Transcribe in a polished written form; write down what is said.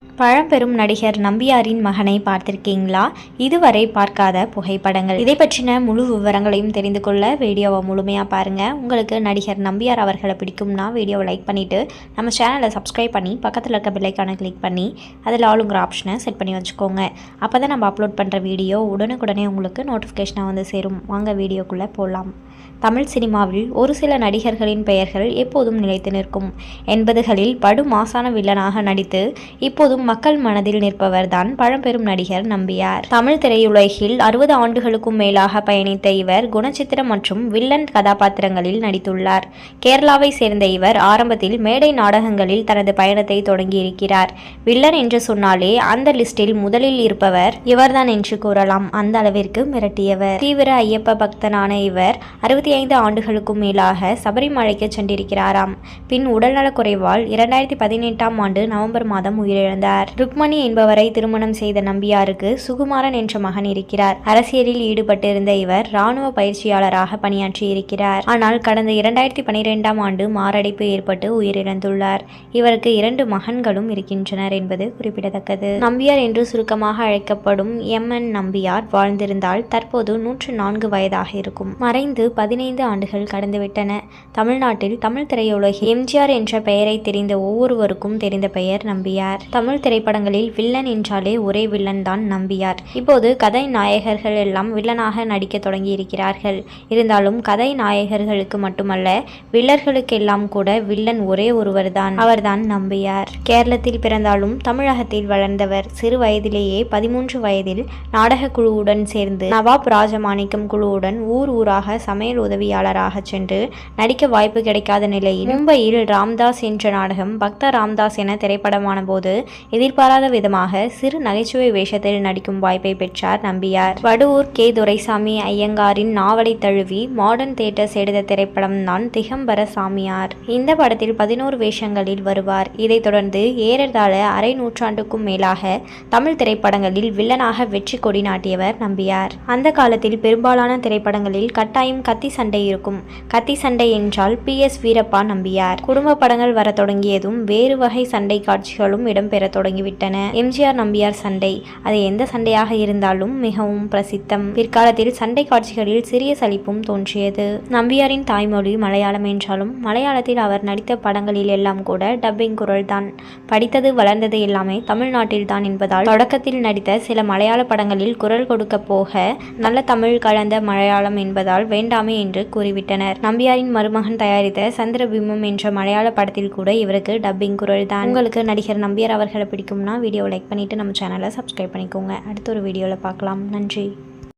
பழம்பெரும் நடிகர் நம்பியாரின் மகனை பார்த்திருக்கீங்களா? இதுவரை பார்க்காத புகைப்படங்கள். இதை பற்றின முழு விவரங்களையும் தெரிந்து கொள்ள வீடியோவை முழுமையாக பாருங்கள். உங்களுக்கு நடிகர் நம்பியார் அவர்களை பிடிக்கும்னா வீடியோவை லைக் பண்ணிவிட்டு நம்ம சேனலை சப்ஸ்கிரைப் பண்ணி பக்கத்தில் இருக்க பெல்லைக்கான கிளிக் பண்ணி அதில் ஆளுங்கிற ஆப்ஷனை செட் பண்ணி வச்சுக்கோங்க. அப்போ தான் நம்ம அப்லோட் பண்ணுற வீடியோ உடனுக்குடனே உங்களுக்கு நோட்டிஃபிகேஷனாக வந்து சேரும். வாங்க வீடியோக்குள்ளே போகலாம். தமிழ் சினிமாவில் ஒரு சில நடிகர்களின் பெயர்கள் எப்போதும் நிலைத்து நிற்கும். 80களில் படு மாசான வில்லனாக நடித்து இப்போதும் மக்கள் மனதில் நிற்பவர் தான் பழம்பெரும் நடிகர் நம்பியார். தமிழ் திரையுலகில் 60 ஆண்டுகளுக்கும் மேலாக பயணித்த இவர் குணச்சித்திரம் மற்றும் வில்லன் கதாபாத்திரங்களில் நடித்துள்ளார். கேரளாவை சேர்ந்த இவர் ஆரம்பத்தில் மேடை நாடகங்களில் தனது பயணத்தை தொடங்கியிருக்கிறார். வில்லன் என்று சொன்னாலே அந்த லிஸ்டில் முதலில் இருப்பவர் இவர்தான் என்று கூறலாம். அந்த அளவிற்கு மிரட்டியவர். தீவிர ஐயப்ப பக்தனான இவர் 65 ஆண்டுகளுக்கும் மேலாக சபரிமலைக்கு சென்றிருக்கிறாராம். பின் உடல்நலக் குறைவால் 2018ஆம் ஆண்டு நவம்பர் மாதம் உயிரிழந்தார். ருக்மணி என்பவரை திருமணம் செய்த நம்பியாருக்கு சுகுமாரன் என்ற மகன் இருக்கிறார். அரசியலில் ஈடுபட்டிருந்த இவர் இராணுவ பயிற்சியாளராக பணியாற்றியிருக்கிறார். ஆனால் கடந்த 2012ஆம் ஆண்டு மாரடைப்பு ஏற்பட்டு உயிரிழந்துள்ளார். இவருக்கு 2 மகன்களும் இருக்கின்றனர் என்பது குறிப்பிடத்தக்கது. நம்பியார் என்று சுருக்கமாக அழைக்கப்படும் எம்.என். நம்பியார் வாழ்ந்திருந்தால் தற்போது 104 வயதாக இருக்கும். மறைந்து 15 ஆண்டுகள் கடந்துவிட்டன. தமிழ்நாட்டில் தமிழ் திரையுலகில் எம்ஜிஆர் என்ற பெயரை தெரிந்த ஒவ்வொருவருக்கும் தெரிந்த பெயர் நம்பியார். தமிழ் திரைப்படங்களில் வில்லன் என்றாலே ஒரே வில்லன் தான் நம்பியார். இப்போது கதை நாயகர்கள் எல்லாம் வில்லனாக நடிக்க தொடங்கி இருக்கிறார்கள். இருந்தாலும் கதை நாயகர்களுக்கு மட்டுமல்ல, வில்லர்களுக்கெல்லாம் கூட வில்லன் ஒரே ஒருவர் தான். அவர்தான் நம்பியார். கேரளத்தில் பிறந்தாலும் தமிழகத்தில் வளர்ந்தவர். சிறு வயதிலேயே 13 வயதில் நாடக குழுவுடன் சேர்ந்து நவாப் ராஜமாணிக்கம் குழுவுடன் ஊர் ஊராக சமையல் உதவியாளராக சென்று நடிக்க வாய்ப்பு கிடைக்காத நிலையில் மும்பையில் ராம்தாஸ் என்ற நாடகம் பக்த ராம்தாஸ் என திரைப்படமான போது எதிர்பாராத விதமாக சிறு நகைச்சுவை வேஷத்தில் நடிக்கும் வாய்ப்பை பெற்றார் நம்பியார். வடுவூர் கே. துரைசாமி ஐயங்காரின் நாவலை தழுவி மாடர்ன் தியேட்டர்ஸ் எடுத்த திரைப்படம் தான் திகம்பர சாமியார். இந்த படத்தில் 11 வேஷங்களில் வருவார். இதைத் தொடர்ந்து ஏறத்தாழ அரை நூற்றாண்டுக்கும் மேலாக தமிழ் திரைப்படங்களில் வில்லனாக வெற்றி கொடி நாட்டியவர் நம்பியார். அந்த காலத்தில் பெரும்பாலான திரைப்படங்களில் கட்டாயம் கத்தி சண்டை இருக்கும். கத்தி சண்டை என்றால் பி.எஸ். வீரப்பா நம்பியார். குடும்ப படங்கள் வர தொடங்கியதும் வேறு வகை சண்டை காட்சிகளும் இடம்பெற தொடங்கிவிட்டன. எம்ஜிஆர் நம்பியார் சண்டை, அது எந்த சண்டையாக இருந்தாலும் மிகவும் பிரசித்தம். பிற்காலத்தில் சண்டை காட்சிகளில் சிறிய சலிப்பும் தோன்றியது. நம்பியாரின் தாய்மொழி மலையாளம் என்றாலும் மலையாளத்தில் அவர் நடித்த படங்களில் எல்லாம் கூட டப்பிங் குரல் தான். படித்தது வளர்ந்தது எல்லாமே தமிழ்நாட்டில் தான் என்பதால் தொடக்கத்தில் நடித்த சில மலையாள படங்களில் குரல் கொடுக்க போக நல்ல தமிழ் கலந்த மலையாளம் என்பதால் வேண்டாமே என்று கூறிவிட்டனர். நம்பியாரின் மருமகன் தயாரித்த சந்திரபிம்பம் என்ற மலையாள படத்தில் கூட இவருக்கு டப்பிங் குரல் தான். உங்களுக்கு நடிகர் நம்பியார் அவர்களை பிடிக்கும்னா வீடியோவை லைக் பண்ணிட்டு நம்ம சேனலை சப்ஸ்கிரைப் பண்ணிக்கோங்க. அடுத்த ஒரு வீடியோவில் பார்க்கலாம். நன்றி.